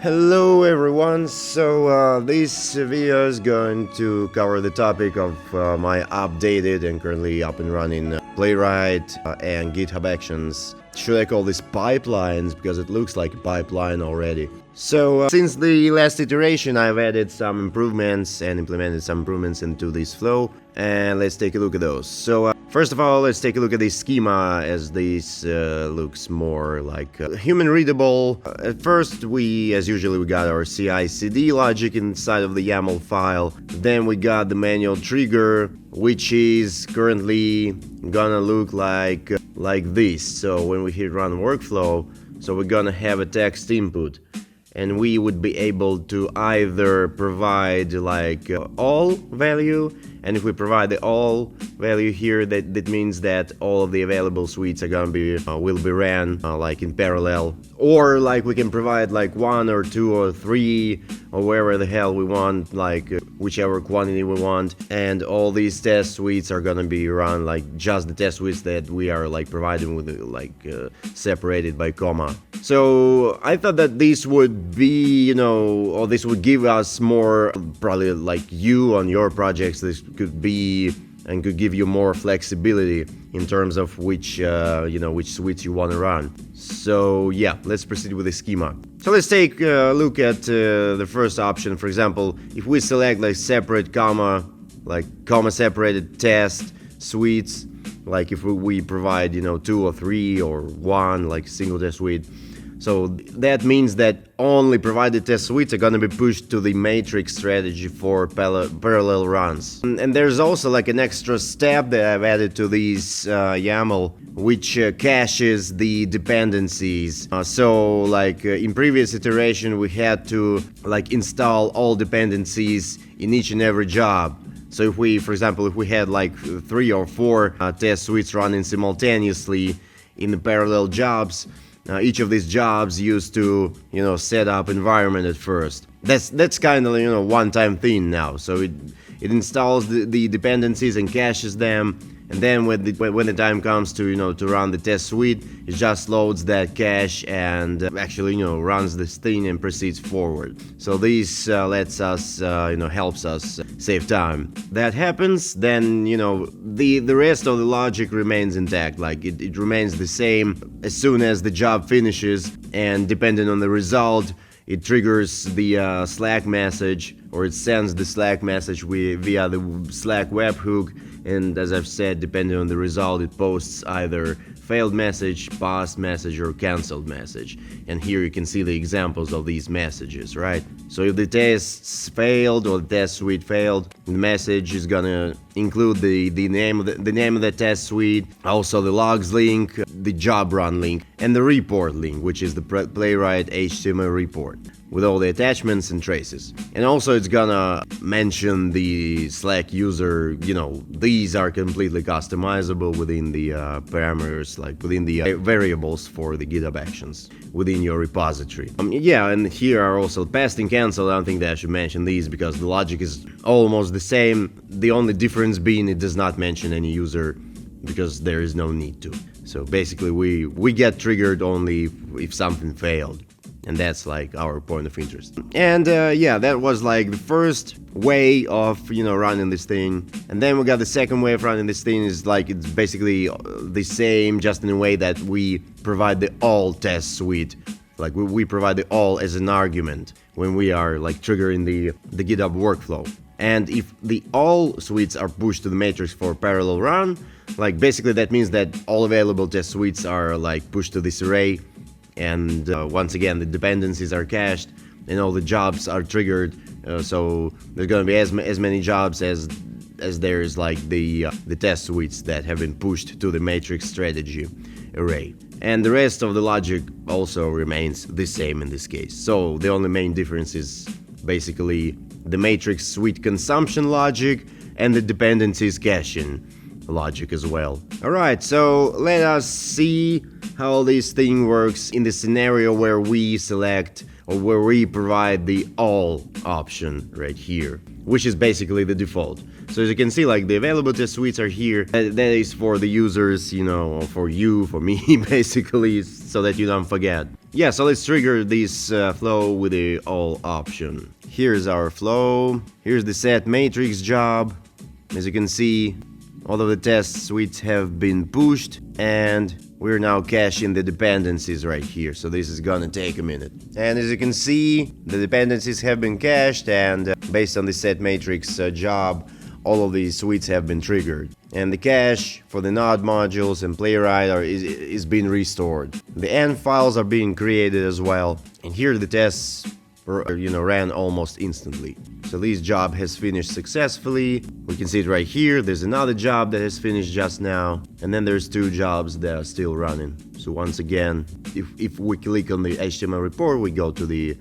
Hello everyone, this video is going to cover the topic of my updated and currently up and running Playwright and GitHub Actions. Should I call this pipelines, because it looks like a pipeline already. Since the last iteration I've added some improvements and implemented some improvements into this flow, and let's take a look at those. First of all, let's take a look at this schema, as this looks more like human readable. At first, as usually, we got our CI/CD logic inside of the YAML file. Then we got the manual trigger, which is currently gonna look like this. So when we hit run workflow, we're gonna have a text input, and we would be able to either provide all value. And if we provide the all value here, that means that all of the available suites are gonna be will be ran in parallel, or we can provide one or two or three or wherever the hell we want, whichever quantity we want, and all these test suites are gonna be run just the test suites that we are providing with separated by comma. So I thought that this would be, or this would give us more, probably you on your projects, this could be and could give you more flexibility in terms of which suites you want to run. So yeah, let's proceed with the schema. So let's take a look at the first option. For example, if we select separate comma separated test suites, if we provide two or three or one single test suite. So that means that only provided test suites are going to be pushed to the matrix strategy for parallel runs. And there's also an extra step that I've added to these YAML, which caches the dependencies. In previous iteration, we had to install all dependencies in each and every job. So if we, for example, if we had 3 or 4 test suites running simultaneously in the parallel jobs, each of these jobs used to, set up environment at first. That's kind of, one-time thing now. So it installs the dependencies and caches them, and then when the time comes to, to run the test suite, it just loads that cache and actually, runs this thing and proceeds forward. So this lets us, helps us save time. That happens, then, the rest of the logic remains intact. It remains the same as soon as the job finishes, and depending on the result, it triggers the Slack message, or it sends the Slack message via the Slack webhook, and as I've said, depending on the result, it posts either failed message, passed message, or cancelled message. And here you can see the examples of these messages, right? So if the tests failed or the test suite failed, the message is gonna include the name of the test suite, also the logs link, the job run link, and the report link, which is the Playwright HTML report, with all the attachments and traces. And also it's gonna mention the Slack user, these are completely customizable within the parameters, within the variables for the GitHub Actions within your repository. And here are also passed and cancelled. I don't think that I should mention these because the logic is almost the same. The only difference being it does not mention any user, because there is no need to. So basically we get triggered only if something failed. And that's our point of interest. And that was the first way of running this thing. And then we got the second way of running this thing is it's basically the same, just in a way that we provide the all test suite. We provide the all as an argument when we are triggering the GitHub workflow. And if the all suites are pushed to the matrix for parallel run, basically that means that all available test suites are pushed to this array. And once again, the dependencies are cached and all the jobs are triggered. So there's going to be as many jobs as there's the test suites that have been pushed to the matrix strategy array. And the rest of the logic also remains the same in this case. So the only main difference is basically the matrix suite consumption logic and the dependencies caching logic as well. Alright, so let us see how this thing works in the scenario where we select, or where we provide the all option right here, which is basically the default. So as you can see, the available test suites are here. That is for the users, or for you, for me, basically, so that you don't forget. Yeah, so let's trigger this flow with the all option. Here's our flow. Here's the set matrix job. As you can see, all of the test suites have been pushed, and we're now caching the dependencies right here. So this is gonna take a minute. And as you can see, the dependencies have been cached, and based on the set matrix job, all of these suites have been triggered. And the cache for the node modules and Playwright is being restored. The end files are being created as well. And here the tests ran almost instantly. So this job has finished successfully. We can see it right here. There's another job that has finished just now, and then there's 2 jobs that are still running. So once again, if we click on the HTML report, we go to the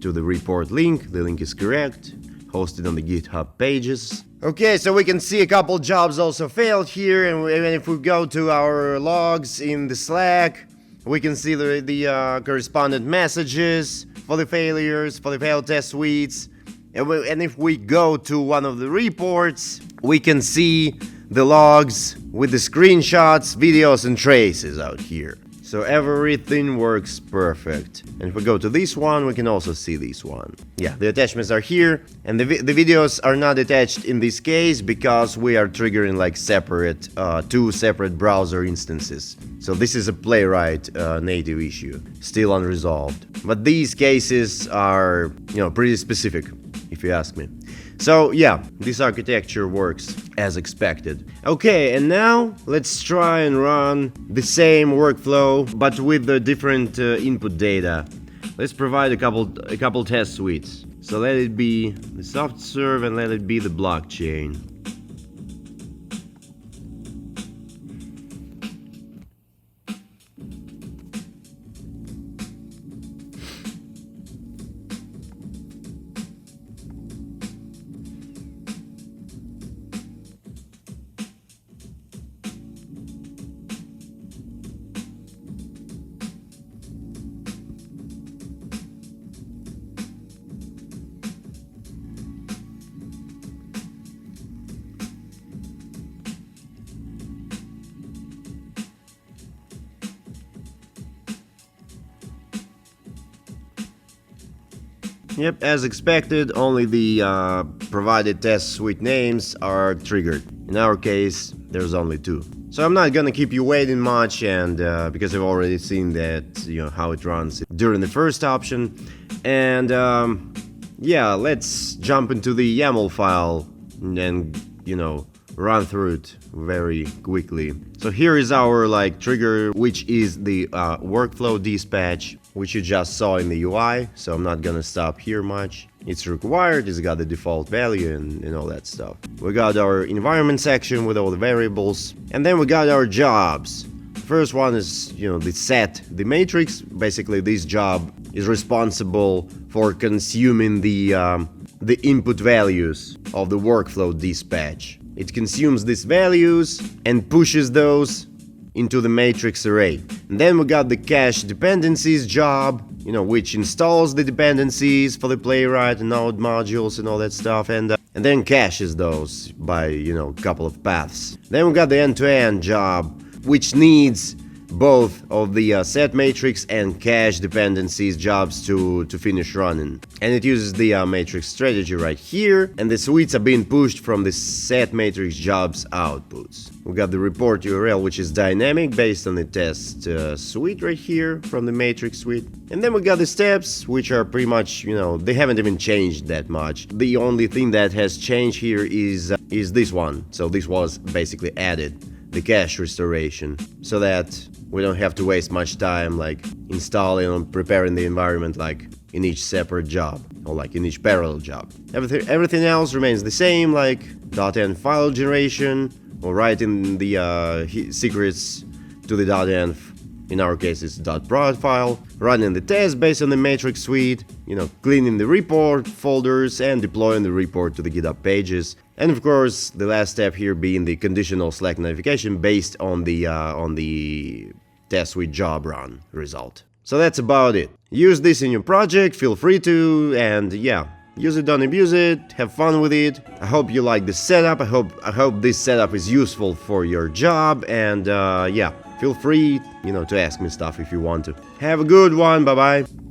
report link. The link is correct, hosted on the GitHub pages. Okay, so we can see a couple jobs also failed here, and if we go to our logs in the Slack, we can see the correspondent messages for the failures, for the failed test suites. And if we go to one of the reports, we can see the logs with the screenshots, videos, and traces out here. So everything works perfect. And if we go to this one, we can also see this one. Yeah, the attachments are here, and the videos are not attached in this case because we are triggering like separate, 2 separate browser instances. So this is a Playwright native issue, still unresolved. But these cases are, pretty specific, if you ask me. So yeah, this architecture works as expected. Okay, and now let's try and run the same workflow, but with the different input data. Let's provide a couple test suites. So let it be the soft serve and let it be the blockchain. Yep, as expected, only the provided test suite names are triggered. In our case, there's only 2. So I'm not gonna keep you waiting much, and because I've already seen that, how it runs during the first option. And yeah, let's jump into the YAML file and, run through it very quickly. So here is our trigger, which is the workflow dispatch, which you just saw in the UI. So I'm not gonna stop here much. It's required, it's got the default value and all that stuff. We got our environment section with all the variables, and then we got our jobs. First one is, the set, the matrix. Basically, this job is responsible for consuming the input values of the workflow dispatch. It consumes these values and pushes those into the matrix array. And then we got the cache dependencies job, which installs the dependencies for the Playwright and node modules and all that stuff, and then caches those by, a couple of paths. Then we got the end-to-end job, which needs both of the set matrix and cache dependencies jobs to finish running. And it uses the matrix strategy right here, and the suites are being pushed from the set matrix jobs outputs. We got the report URL, which is dynamic based on the test suite right here from the matrix suite. And then we got the steps, which are pretty much, they haven't even changed that much. The only thing that has changed here is this one. So this was basically added, the cache restoration, so that we don't have to waste much time installing or preparing the environment in each separate job or in each parallel job. Everything else remains the same, .env file generation or writing the secrets to the .env. In our case, it's .prod file, running the test based on the matrix suite, cleaning the report folders and deploying the report to the GitHub pages. And of course, the last step here being the conditional Slack notification based on the test suite job run result. So that's about it. Use this in your project, feel free to, and yeah, use it, don't abuse it, have fun with it. I hope you like the setup. I hope this setup is useful for your job, and yeah, feel free, to ask me stuff if you want to. Have a good one, bye bye.